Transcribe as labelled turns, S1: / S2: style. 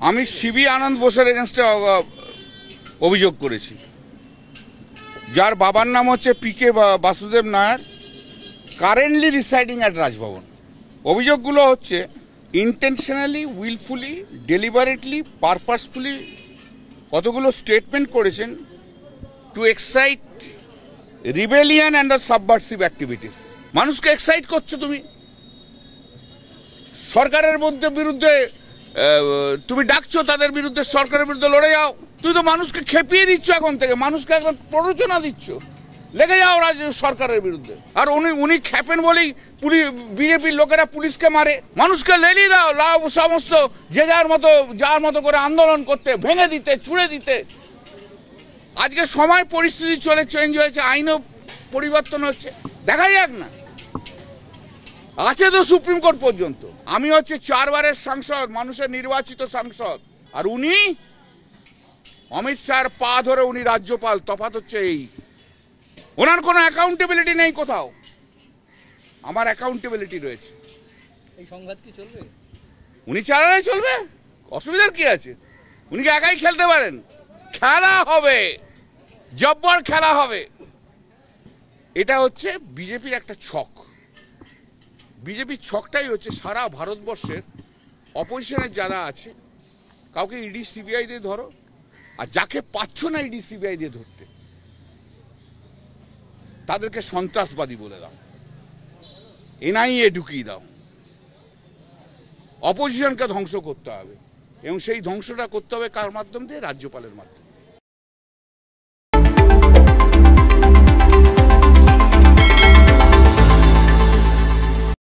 S1: আমি সিবি আনন্দ বোসের এগেনস্টে অভিযোগ করেছি, যার বাবার নাম হচ্ছে PK Basudev Nair, currently residing at Raj Bhavan. অভিযোগগুলো হচ্ছে ইন্টেনশনালি, উইলফুলি, ডেলিবারেটলি, পারপাসফুলি কতগুলো স্টেটমেন্ট করেছেন to excite rebellion and subversive activities. মানুষকে এক্সাইট করছো তুমি, সরকারের বিরুদ্ধে তুমি ডাকছো, তাদের বিরুদ্ধে, সরকারের বিরুদ্ধে লড়ে যাও। তুই তো মানুষকে খেপিয়ে দিচ্ছ, এখন থেকে মানুষকে একদম প্ররোচনা দিচ্ছ, লেগে যাও রাজ্য সরকারের বিরুদ্ধে। আর উনি খেপেন বলেই বিজেপির লোকেরা পুলিশকে মারে। মানুষকে লেলি দাও, সমস্ত যে যার মতো করে আন্দোলন করতে, ভেঙে দিতে, ছুড়ে দিতে। আজকে সময় পরিস্থিতি চেঞ্জ হয়েছে, আইনও পরিবর্তন হচ্ছে, দেখা যাক না, আছে তো সুপ্রিম কোর্ট পর্যন্ত। আমি হচ্ছে 4 বারের সাংসদ, মানুষের নির্বাচিত সাংসদ, আর উনি অমিত শাহর পা ধরে উনি রাজ্যপাল। তফাৎ হচ্ছে এই, ওনার কোনো অ্যাকাউন্টেবিলিটি নেই কোথাও, আমার অ্যাকাউন্টেবিলিটি রয়েছে।
S2: এই সংঘাত কি চলবে?
S1: উনি চালালে চলবে, অসুবিধার কি আছে? উনি কি একাই খেলতে পারেন? খেলা হবে, জব্বর খেলা হবে। এটা হচ্ছে বিজেপির একটা ছক। বিজেপির ছকটাই হচ্ছে সারা ভারতবর্ষের অপোজিশনের যারা আছে, কাউকে ইডি সিবিআই দিয়ে ধরো, আর যাকে পাচ্ছ না ইডি সিবিআই দিয়ে ধরতে, তাদেরকে সন্ত্রাসবাদী বলে দাও, এনআইএ ঢুকিয়ে দাও। অপোজিশনকে ধ্বংস করতে হবে, এবং সেই ধ্বংসটা করতে হবে কার মাধ্যম দিয়ে? রাজ্যপালের মাধ্যমে।